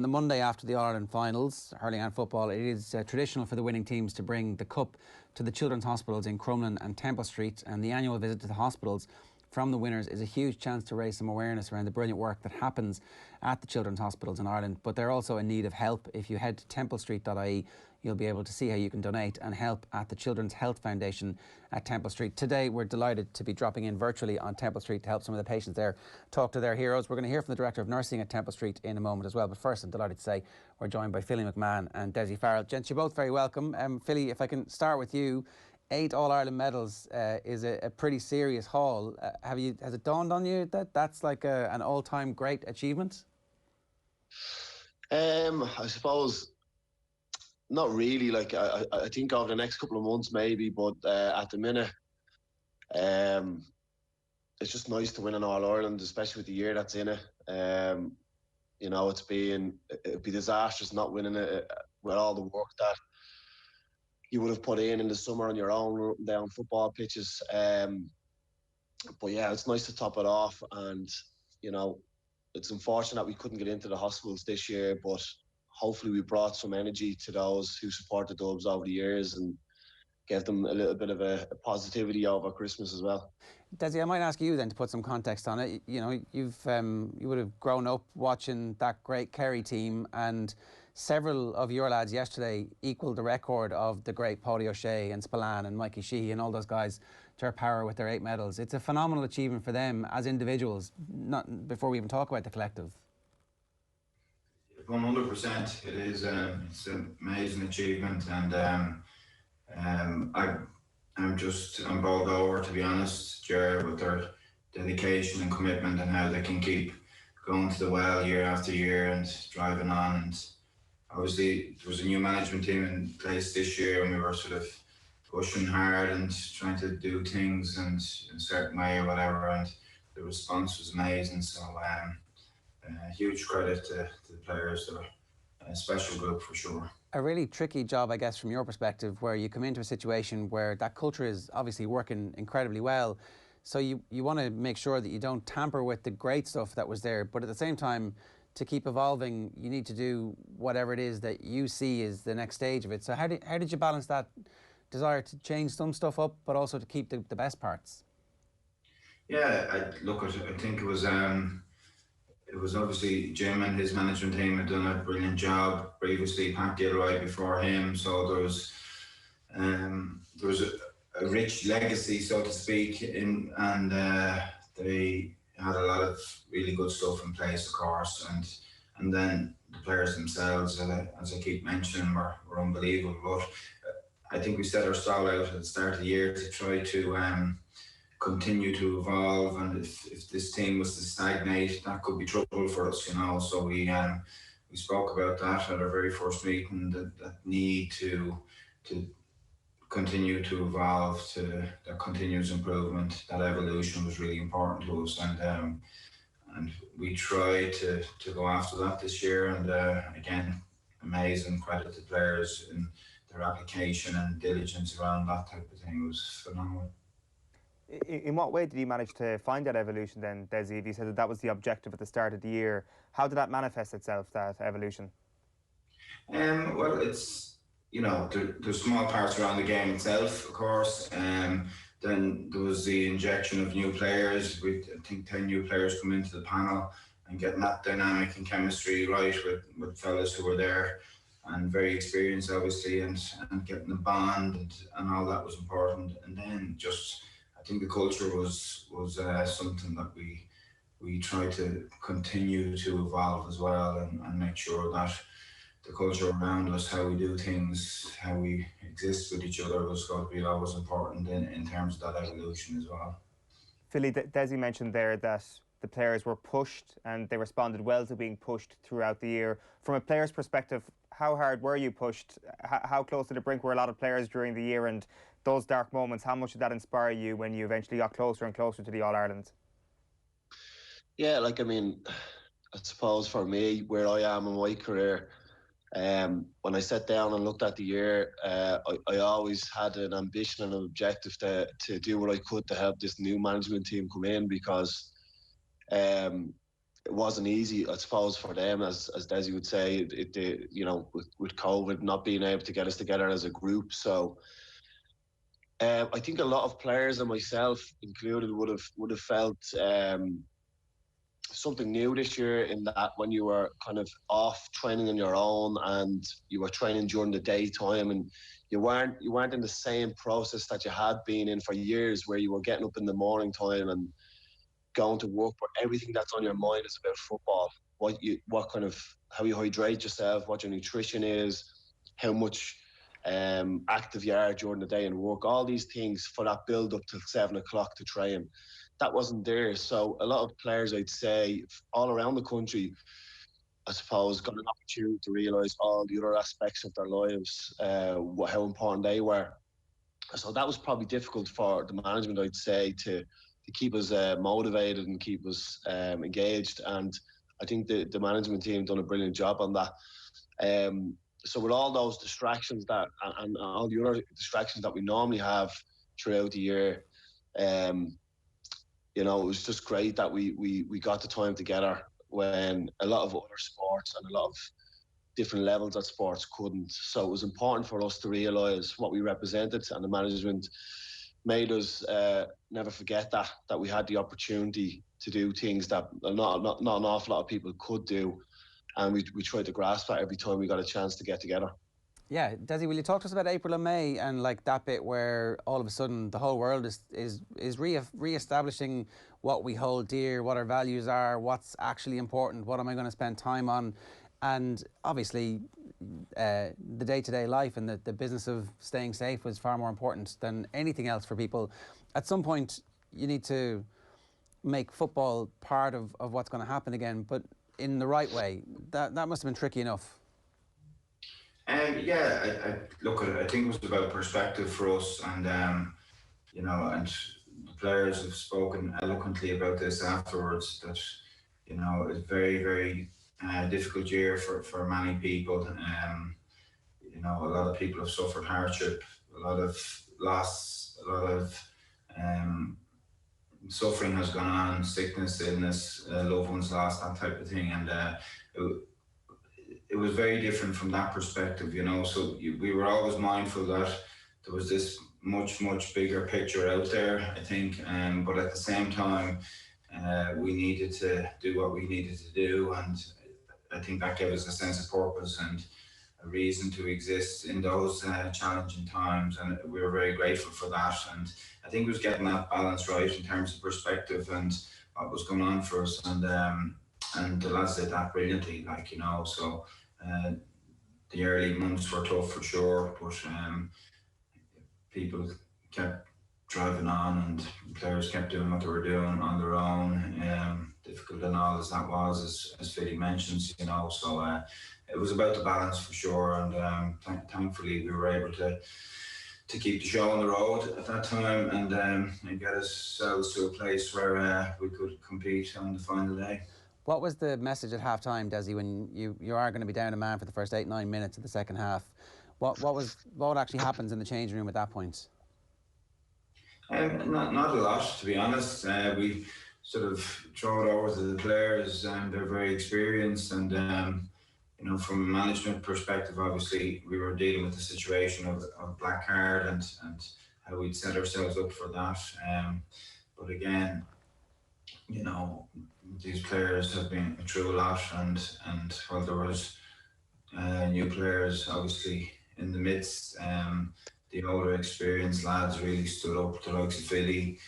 The Monday after the All-Ireland finals, hurling and football, it is traditional for the winning teams to bring the cup to the children's hospitals in Crumlin and Temple Street, and the annual visit to the hospitals from the winners is a huge chance to raise some awareness around the brilliant work that happens at the children's hospitals in Ireland. But they're also in need of help. If you head to templestreet.ie, you'll be able to see how you can donate and help at the Children's Health Foundation at Temple Street. Today, we're delighted to be dropping in virtually on Temple Street to help some of the patients there talk to their heroes. We're going to hear from the Director of Nursing at Temple Street in a moment as well. But first, I'm delighted to say we're joined by Philly McMahon and Dessie Farrell. Gents, you're both very welcome. Philly, if I can start with you, 8 All-Ireland medals is a pretty serious haul. Has it dawned on you that that's like an all-time great achievement? I suppose not really. Like I think over the next couple of months maybe, but at the minute, it's just nice to win an All-Ireland, especially with the year that's in it. You know, it'd be disastrous not winning it with all the work that you would have put in the summer on your own down football pitches. But yeah, it's nice to top it off, and you know, it's unfortunate we couldn't get into the hospitals this year, but hopefully we brought some energy to those who supported the Dubs over the years and gave them a little bit of a positivity over Christmas as well. Dessie, I might ask you then to put some context on it. You know, you would have grown up watching that great Kerry team, and several of your lads yesterday equalled the record of the great Paulie O'Shea and Spillane and Mikey Sheehy and all those guys to our power with their 8 medals. It's a phenomenal achievement for them as individuals, not before we even talk about the collective. 100%. It is. It's an amazing achievement, and I'm bowled over, to be honest, Ger, with their dedication and commitment and how they can keep going to the well year after year and driving on. And obviously, there was a new management team in place this year, and we were sort of pushing hard and trying to do things in a certain way or whatever, and the response was amazing. So huge credit to the players. They're a special group for sure. A really tricky job, I guess, from your perspective, where you come into a situation where that culture is obviously working incredibly well. So you want to make sure that you don't tamper with the great stuff that was there, but at the same time, to keep evolving, you need to do whatever it is that you see is the next stage of it. So how did you balance that desire to change some stuff up, but also to keep the best parts? Yeah, I think it was obviously Jim and his management team had done a brilliant job previously. Pat Gilroy before him, so there was a rich legacy, so to speak, and they had a lot of really good stuff in place, of course, and then the players themselves, as I keep mentioning, were unbelievable. But I think we set our stall out at the start of the year to try to continue to evolve, and if this team was to stagnate, that could be trouble for us, you know. So we spoke about that at our very first meeting, that need to continue to evolve, to that continuous improvement. That evolution was really important to us, and we tried to go after that this year. And again, amazing credit to players in their application and diligence around that type of thing. It was phenomenal. In what way did you manage to find that evolution then, Dessie? If you said that was the objective at the start of the year, how did that manifest itself, that evolution? Well, it's, you know, there's small parts around the game itself, of course. Then there was the injection of new players. I think 10 new players come into the panel, and getting that dynamic and chemistry right with fellas who were there and very experienced, obviously, and getting the bond and all that was important. And then just, I think the culture was something that we tried to continue to evolve as well, and make sure that the culture around us, how we do things, how we exist with each other, was going to be always important in terms of that evolution as well. Philly, Dessie mentioned there that the players were pushed and they responded well to being pushed throughout the year. From a player's perspective, how hard were you pushed? How close to the brink were a lot of players during the year? And those dark moments, how much did that inspire you when you eventually got closer and closer to the All-Ireland? Yeah, like, I mean, I suppose for me, where I am in my career, when I sat down and looked at the year, I always had an ambition and an objective to do what I could to help this new management team come in, because it wasn't easy, I suppose, for them, as Dessie would say, you know, with COVID not being able to get us together as a group. So I think a lot of players, and myself included, would have felt something new this year, in that when you were kind of off training on your own and you were training during the daytime, and you weren't in the same process that you had been in for years, where you were getting up in the morning time and going to work, but everything that's on your mind is about football. What kind of, how you hydrate yourself, what your nutrition is, how much active you are during the day and work, all these things for that build up till 7 o'clock to train. That wasn't there. So a lot of players, I'd say, all around the country, I suppose, got an opportunity to realise all the other aspects of their lives, how important they were. So that was probably difficult for the management, I'd say, to keep us motivated and keep us engaged. And I think the management team done a brilliant job on that. So with all those distractions and all the other distractions that we normally have throughout the year, you know, it was just great that we got the time together when a lot of other sports and a lot of different levels of sports couldn't. So it was important for us to realise what we represented, and the management made us never forget that we had the opportunity to do things that not an awful lot of people could do, and we tried to grasp that every time we got a chance to get together. Yeah, Dessie, will you talk to us about April and May and like that bit where all of a sudden the whole world is re-establishing what we hold dear, what our values are, what's actually important, what am I going to spend time on, and obviously the day-to-day life and the business of staying safe was far more important than anything else for people. At some point, you need to make football part of what's going to happen again, but in the right way. That must have been tricky enough. Yeah, look, I think it was about perspective for us, and you know, and the players have spoken eloquently about this afterwards. That, you know, it's very, very difficult year for many people. You know, a lot of people have suffered hardship, a lot of loss, a lot of suffering has gone on, sickness, illness, loved ones lost, that type of thing, and it was very different from that perspective, you know. So we were always mindful that there was this much bigger picture out there, I think, but at the same time, we needed to do what we needed to do, and I think that gave us a sense of purpose and a reason to exist in those challenging times, and we were very grateful for that. And I think it was getting that balance right in terms of perspective and what was going on for us, and the lads did that brilliantly, like, you know. So the early months were tough for sure, but people kept driving on, and players kept doing what they were doing on their own, difficult and all as that was, as Philly mentions, you know. So it was about the balance for sure, and thankfully we were able to keep the show on the road at that time, and get ourselves to a place where we could compete on the final day. What was the message at half-time, Dessie, when you are going to be down a man for the first 8-9 minutes of the second half? What actually happens in the changing room at that point? Not a lot, to be honest. We sort of throw it over to the players, and they're very experienced, and you know, from a management perspective, obviously we were dealing with the situation of black card and how we'd set ourselves up for that. But again, you know, these players have been through a lot, and while there was new players obviously in the midst, the older experienced lads really stood up, the likes of Philly,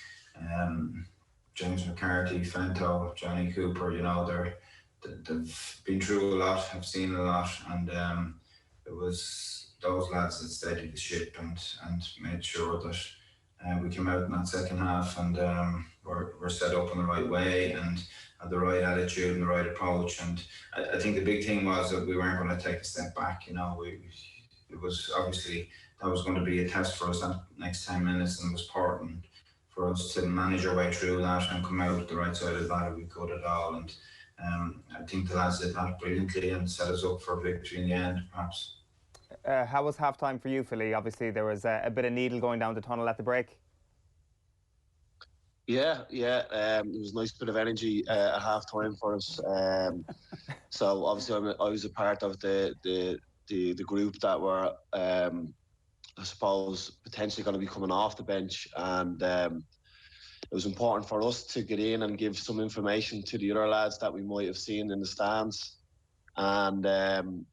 James McCarthy, Fento, Johnny Cooper. You know, they've been through a lot, have seen a lot, and it was those lads that steadied the ship and made sure that we came out in that second half, and we're set up in the right way and had the right attitude and the right approach. And I think the big thing was that we weren't going to take a step back. You know, it was obviously that was going to be a test for us that next 10 minutes, and it was important for us to manage our way through that and come out the right side of that if we could at all. And I think the lads did that brilliantly and set us up for victory in the end, perhaps. How was half-time for you, Philly? Obviously, there was a bit of needle going down the tunnel at the break. Yeah. There was a nice bit of energy at half time for us. So obviously, I was a part of the group that were, I suppose, potentially going to be coming off the bench, and it was important for us to get in and give some information to the other lads that we might have seen in the stands, and then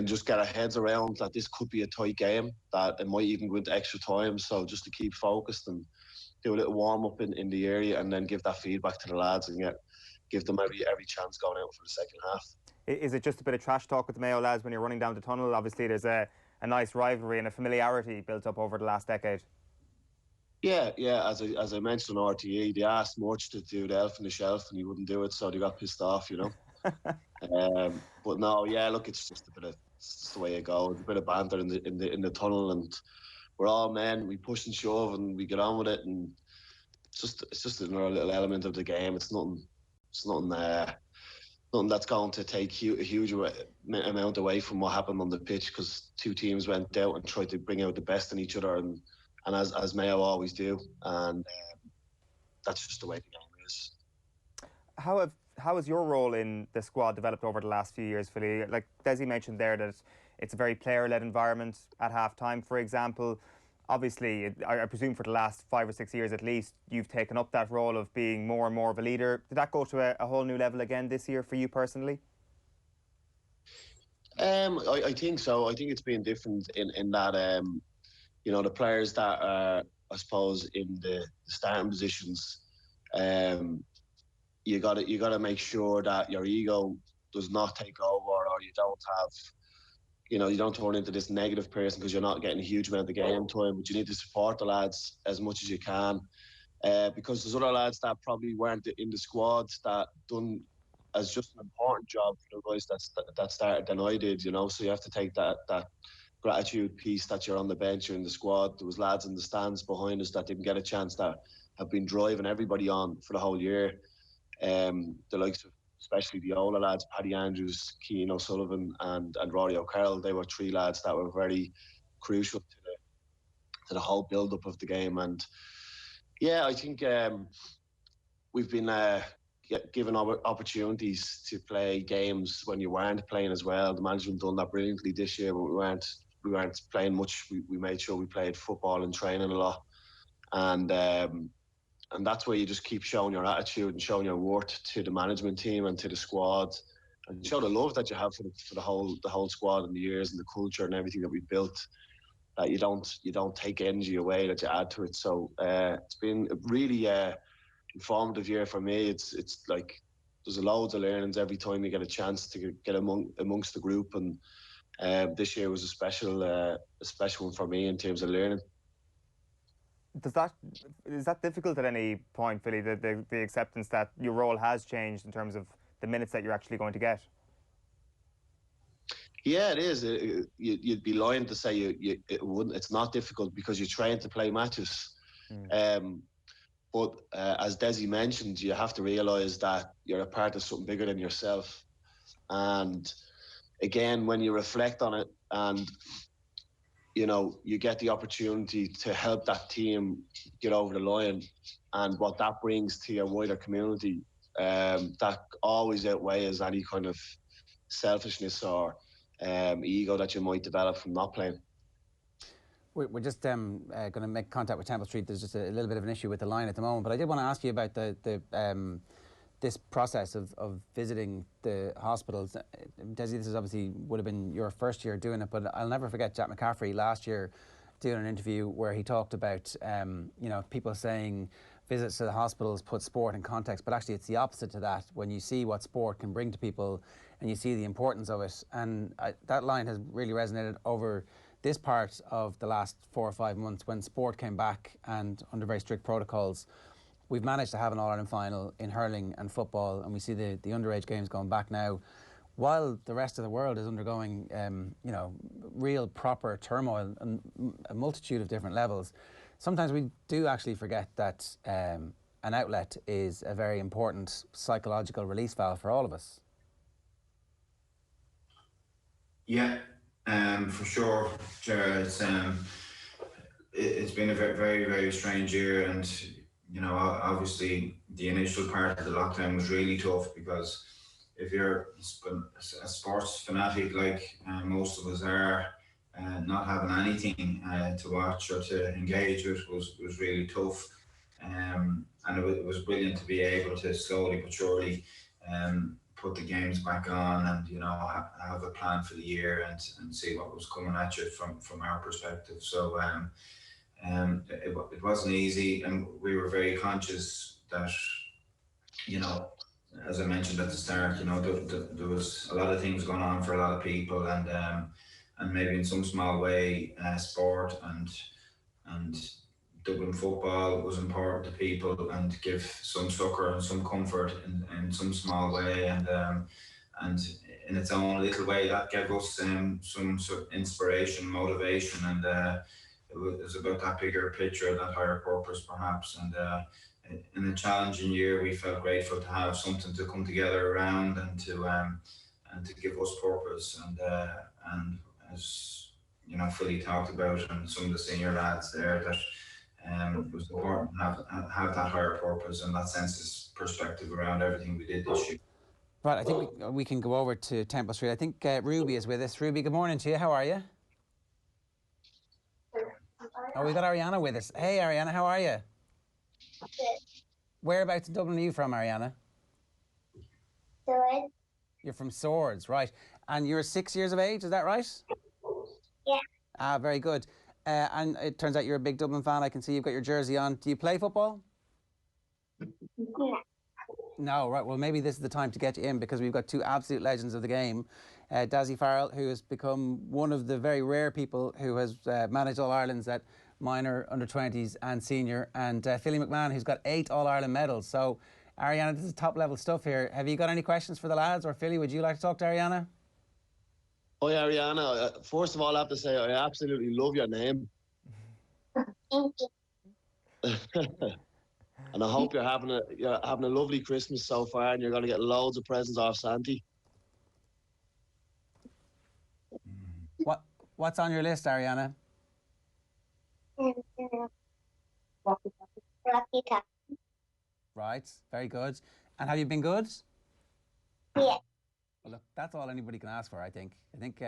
just get our heads around that this could be a tight game, that it might even go into extra time. So just to keep focused and do a little warm up in the area, and then give that feedback to the lads and give them every chance going out for the second half. Is it just a bit of trash talk with the Mayo lads when you're running down the tunnel? Obviously, there's a nice rivalry and a familiarity built up over the last decade. Yeah. As I mentioned on RTE, they asked Murch to do the elf on the shelf, and he wouldn't do it, so they got pissed off, But no, yeah, look, it's just the way it goes. A bit of banter in the tunnel, and we're all men. We push and shove, and we get on with it, and it's just another little element of the game. It's nothing that's going to take a huge amount away from what happened on the pitch, because two teams went out and tried to bring out the best in each other, and as Mayo always do, and that's just the way the game is. How has your role in the squad developed over the last few years, Philly? Like Dessie mentioned there, that it's a very player-led environment at half-time, for example. Obviously, I presume for the last 5 or 6 years at least, you've taken up that role of being more and more of a leader. Did that go to a whole new level again this year for you personally? I think so. I think it's been different in that, the players that are, I suppose, in the starting positions, you got to make sure that your ego does not take over, or you don't have, you don't turn into this negative person because you're not getting a huge amount of game time. But you need to support the lads as much as you can, because there's other lads that probably weren't in the squads that done as just an important job for the guys that started than I did. So you have to take that gratitude piece that you're on the bench or in the squad. There was lads in the stands behind us that didn't get a chance, that have been driving everybody on for the whole year. The likes of, especially the older lads, Paddy Andrews, Cian O'Sullivan and Rory O'Carroll, they were three lads that were very crucial to the whole build-up of the game. And yeah, I think we've been given opportunities to play games when you weren't playing as well. The management done that brilliantly this year, but we weren't playing much. We made sure we played football and training a lot, and that's where you just keep showing your attitude and showing your worth to the management team and to the squad, and show the love that you have for the whole squad and the years and the culture and everything that we built. That you don't take energy away, that you add to it. So it's been a really informative year for me. It's like there's loads of learnings every time you get a chance to get amongst the group, and this year was a special one for me in terms of learning. Is that difficult at any point, Philly, the acceptance that your role has changed in terms of the minutes that you're actually going to get? Yeah, it is. You'd be lying to say it wouldn't. It's not difficult because you're trained to play matches. But as Dessie mentioned, you have to realise that you're a part of something bigger than yourself. And again, when you reflect on it and you get the opportunity to help that team get over the line, and what that brings to your wider community, that always outweighs any kind of selfishness or ego that you might develop from not playing. We're just going to make contact with Temple Street. There's just a little bit of an issue with the line at the moment, but I did want to ask you about this process of visiting the hospitals. Dessie, this obviously would have been your first year doing it, but I'll never forget Jack McCaffrey last year doing an interview where he talked about people saying visits to the hospitals put sport in context, but actually it's the opposite to that. When you see what sport can bring to people and you see the importance of it, and that line has really resonated over this part of the last 4 or 5 months when sport came back and under very strict protocols. We've managed to have an All-Ireland final in hurling and football, and we see the underage games going back now, while the rest of the world is undergoing, real proper turmoil on a multitude of different levels. Sometimes we do actually forget that an outlet is a very important psychological release valve for all of us. Yeah, for sure, Jared. it's been a very, very strange year, and you know, obviously the initial part of the lockdown was really tough because if you're a sports fanatic like most of us are, not having anything to watch or to engage with was really tough. And it was brilliant to be able to slowly but surely put the games back on, and you know, have a plan for the year, and see what was coming at you from our perspective. So it wasn't easy, and we were very conscious that, you know, as I mentioned at the start, you know, there was a lot of things going on for a lot of people, and maybe in some small way, sport and Dublin football was important to people, and give some succour and some comfort in some small way, and in its own little way that gave us some sort of inspiration, motivation, and it was about that bigger picture, that higher purpose perhaps. And in a challenging year, we felt grateful to have something to come together around, and to give us purpose, and as you know, Philly talked about, and some of the senior lads there, that it was important to have that higher purpose and that sense of perspective around everything we did this year. Right, I think we can go over to Temple Street. I think Ruby is with us. Ruby, good morning to you. How are you? Oh, we got Ariana with us. Hey, Ariana, how are you? Good. Whereabouts in Dublin are you from, Ariana? Good. You're from Swords, right. And you're 6 years of age, is that right? Yeah. Ah, very good. And it turns out you're a big Dublin fan. I can see you've got your jersey on. Do you play football? Yeah. No, right. Well, maybe this is the time to get you in, because we've got two absolute legends of the game. Dessie Farrell, who has become one of the very rare people who has managed All-Irelands at minor, under-20s and senior, and Philly McMahon, who's got 8 All-Ireland medals. So, Ariana, this is top-level stuff here. Have you got any questions for the lads? Or Philly, would you like to talk to Ariana? Oh, Ariana, first of all, I have to say I absolutely love your name. Thank you. And I hope you're having a lovely Christmas so far, and you're going to get loads of presents off Santi. What's on your list, Ariana? Rocky Top. Right, very good. And have you been good? Yeah. Well, look, that's all anybody can ask for, I think. I think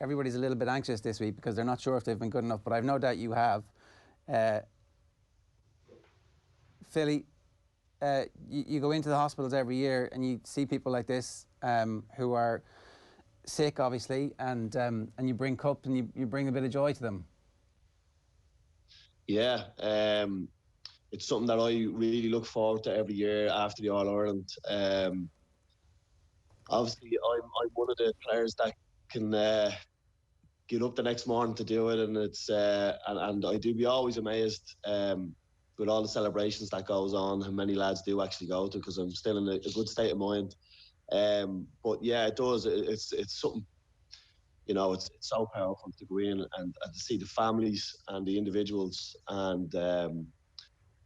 everybody's a little bit anxious this week because they're not sure if they've been good enough, but I've no doubt you have. Philly, you go into the hospitals every year and you see people like this who are sick, obviously, and you bring cups and you bring a bit of joy to them. Yeah, it's something that I really look forward to every year after the All-Ireland. Obviously, I'm one of the players that can get up the next morning to do it, and it's and I do be always amazed with all the celebrations that goes on, how many lads do actually go to, because I'm still in a good state of mind. But yeah, it does. It's something, you know, it's so powerful to go in and to see the families and the individuals, and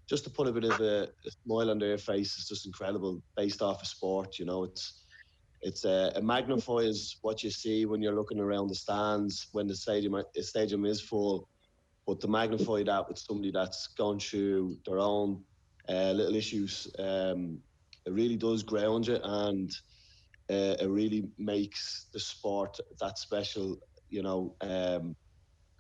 just to put a bit of a smile on their face is just incredible, based off of sport. You know, it magnifies what you see when you're looking around the stands when the stadium is full, but to magnify that with somebody that's gone through their own little issues, it really does ground you, and it really makes the sport that special. You know,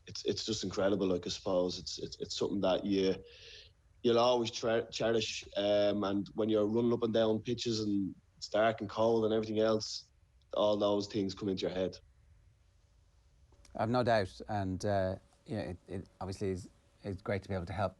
it's just incredible. Like, I suppose it's something that you'll always cherish. And when you're running up and down pitches and it's dark and cold and everything else, all those things come into your head. I've no doubt, and yeah, it obviously it's great to be able to help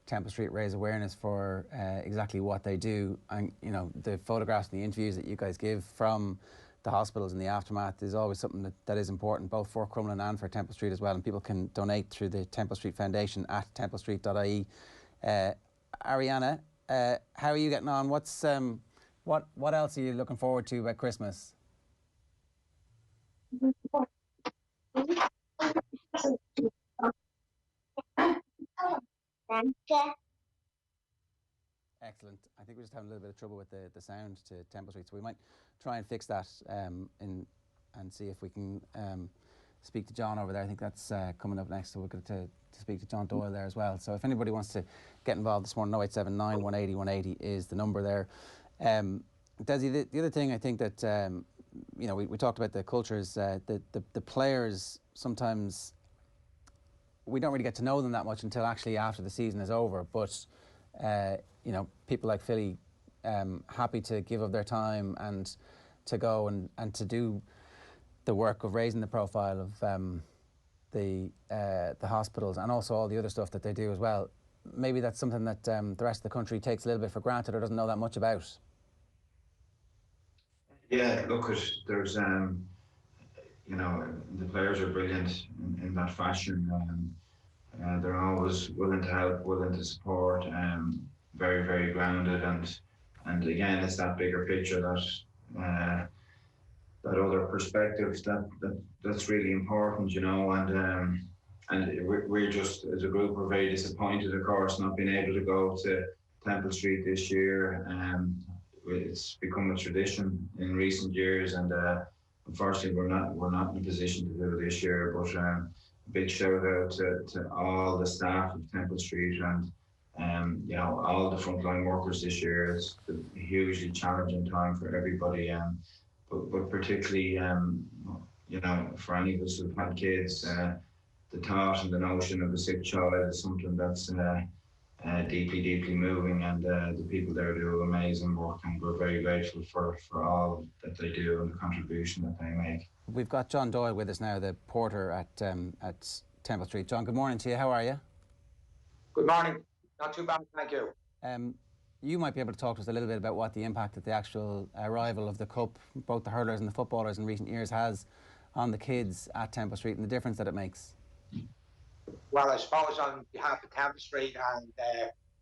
Temple Street raise awareness for exactly what they do. And you know, the photographs and the interviews that you guys give from the hospitals and the aftermath is always something that is important, both for Crumlin and for Temple Street as well. And people can donate through the Temple Street Foundation at templestreet.ie. Ariana, how are you getting on? What else are you looking forward to about Christmas? Excellent. I think we're just having a little bit of trouble with the sound to Temple Street, so we might try and fix that and see if we can speak to John over there. I think that's coming up next, so we're going to speak to John Doyle there as well. So if anybody wants to get involved this morning, 0879 180 180 is the number there. Dessie, the other thing I think that, you know, we talked about the cultures, the players sometimes, we don't really get to know them that much until actually after the season is over. But, you know, people like Philly, happy to give up their time and to go and to do the work of raising the profile of the hospitals and also all the other stuff that they do as well. Maybe that's something that the rest of the country takes a little bit for granted or doesn't know that much about. Yeah, look, there's, you know, the players are brilliant in that fashion. They're always willing to help, willing to support, very, very grounded. And again, it's that bigger picture, that other perspective that's really important, you know. And we're just, as a group, we're very disappointed, of course, not being able to go to Temple Street this year. It's become a tradition in recent years, and unfortunately, we're not in a position to do it this year. But a big shout out to all the staff of Temple Street and you know, all the frontline workers this year. It's a hugely challenging time for everybody, but particularly you know, for any of us who've had kids, the thought and the notion of a sick child is something that's deeply, deeply moving, and the people there do amazing work, and we're very grateful for all that they do and the contribution that they make. We've got John Doyle with us now, the porter at Temple Street. John, good morning to you. How are you? Good morning. Not too bad, thank you. You might be able to talk to us a little bit about what the impact that the actual arrival of the Cup, both the hurlers and the footballers in recent years, has on the kids at Temple Street and the difference that it makes. Well, I suppose on behalf of Temple Street and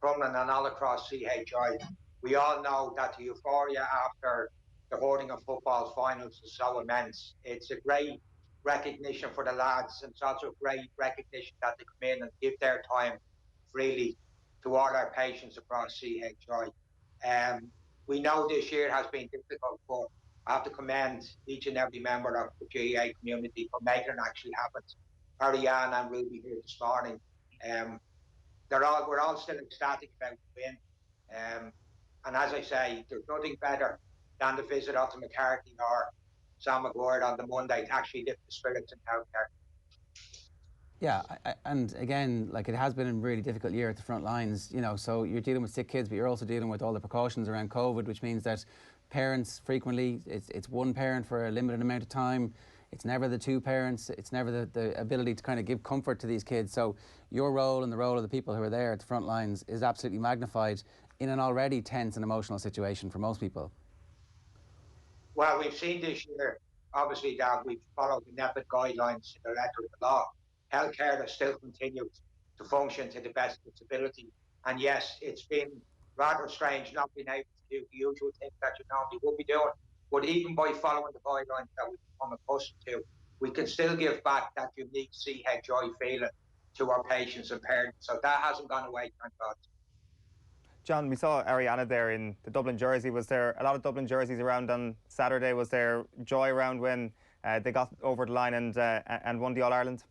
Crumlin and all across CHI, we all know that the euphoria after the holding of football finals is so immense. It's a great recognition for the lads, and it's also a great recognition that they come in and give their time freely to all our patients across CHI. We know this year has been difficult, but I have to commend each and every member of the GAA community for making it actually happen. Ariane and Ruby here this morning. We're all still ecstatic about the win. And as I say, there's nothing better than the visit of the McCarthy or Sam McGuire on the Monday to actually lift the spirits in town there. Yeah, and again, like, it has been a really difficult year at the front lines, you know, so you're dealing with sick kids, but you're also dealing with all the precautions around COVID, which means that parents frequently, it's one parent for a limited amount of time. It's never the two parents. It's never the ability to kind of give comfort to these kids. So your role and the role of the people who are there at the front lines is absolutely magnified in an already tense and emotional situation for most people. Well, we've seen this year, obviously, that we've followed the NEPID guidelines to the letter of the law. Healthcare has still continued to function to the best of its ability. And yes, it's been rather strange not being able to do the usual things that you normally would be doing. But even by following the guidelines that we've become accustomed to, we can still give back that unique CHI feeling to our patients and parents. So that hasn't gone away, thank God. John, we saw Ariana there in the Dublin jersey. Was there a lot of Dublin jerseys around on Saturday? Was there joy around when they got over the line and won the All-Ireland?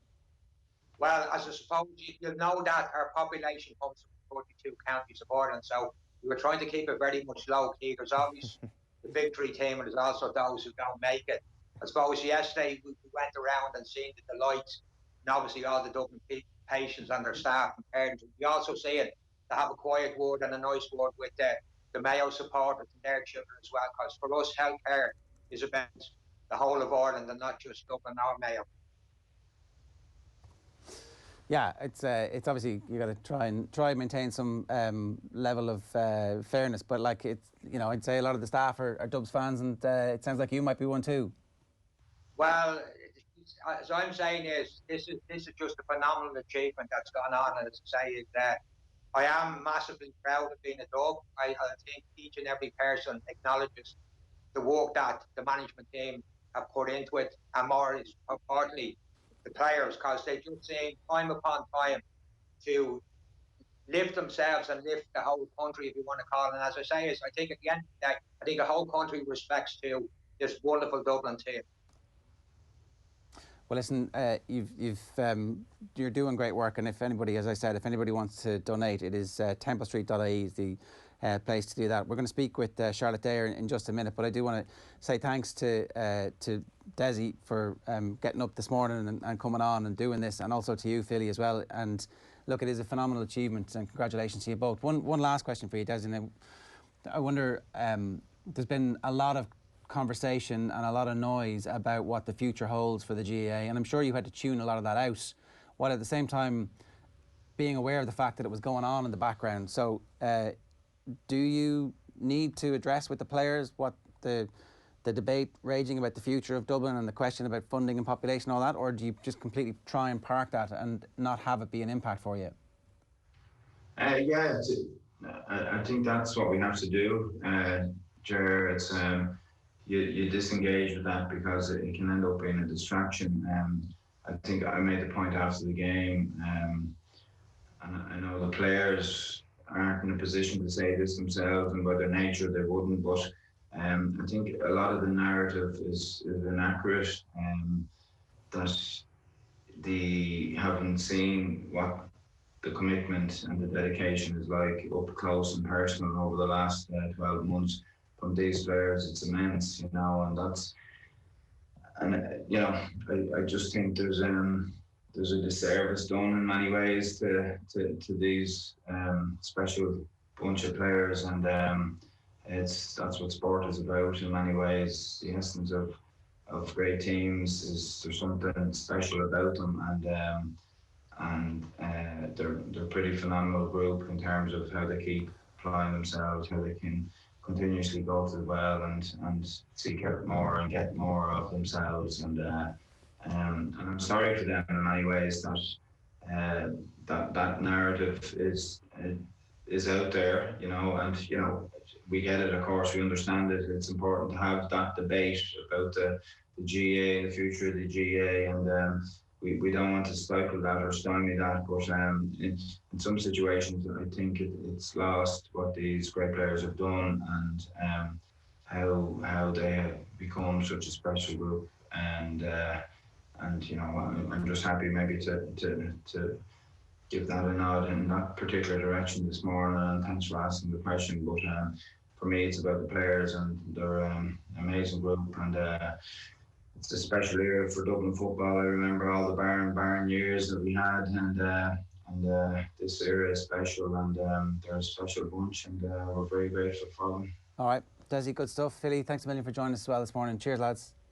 Well, as I suppose you know that our population comes from 42 counties of Ireland, so we were trying to keep it very much low-key. There's always the victory team, and there's also those who don't make it. I suppose yesterday we went around and seen the delights, and obviously all the Dublin patients and their staff and parents. We also see it to have a quiet word and a nice word with the Mayo supporters and their children as well, because for us, healthcare is about the whole of Ireland and not just Dublin or Mayo. Yeah, it's obviously you got to try and maintain some level of fairness, but like, it's, you know, I'd say a lot of the staff are Dubs fans, and it sounds like you might be one too. Well, as I'm saying is this is just a phenomenal achievement that's gone on, and as I say, I am massively proud of being a Dub. I think each and every person acknowledges the work that the management team have put into it, and more importantly, the players, because they just seem time upon time to lift themselves and lift the whole country, if you want to call it. And as I say, I think at the end of the day, I think the whole country respects to this wonderful Dublin team. Well, listen, you're doing great work, and if anybody, as I said, if anybody wants to donate, it is tempostreet.ie is the place to do that. We're going to speak with Charlotte Dare in just a minute, but I do want to say thanks to Dessie for getting up this morning and coming on and doing this, and also to you, Philly, as well. And look, it is a phenomenal achievement, and congratulations to you both. One last question for you, Dessie. Now, I wonder, there's been a lot of conversation and a lot of noise about what the future holds for the GAA, and I'm sure you had to tune a lot of that out, while at the same time being aware of the fact that it was going on in the background. So do you need to address with the players what the debate raging about the future of Dublin and the question about funding and population and all that, or do you just completely try and park that and not have it be an impact for you? Yeah, I think that's what we have to do, Ger. It's you disengage with that because it can end up being a distraction. I think I made the point after the game, and I know the players aren't in a position to say this themselves, and by their nature they wouldn't, but I think a lot of the narrative is inaccurate, that they haven't seen what the commitment and the dedication is like up close and personal over the last 12 months from these players. It's immense, you know, and you know, I just think there's a disservice done in many ways to these special bunch of players, and that's what sport is about in many ways. The essence of great teams is there's something special about them, and they're a pretty phenomenal group in terms of how they keep applying themselves, how they can continuously go to the well and seek out more and get more of themselves, and I'm sorry for them in many ways that narrative is out there, you know, and you know, we get it, of course, we understand it. It's important to have that debate about the GAA and the future of the GAA, and we don't want to stifle that or stymie that, but in some situations I think it's lost what these great players have done, and how they have become such a special group, and you know, I'm just happy maybe to give that a nod in that particular direction this morning, and thanks for asking the question. But for me, it's about the players, and they're an amazing group, and it's a special era for Dublin football. I remember all the barn years that we had, and this era is special, and they're a special bunch, and we're very grateful for them. All right, Dessie, good stuff. Philly, thanks a million for joining us as well this morning. Cheers, lads.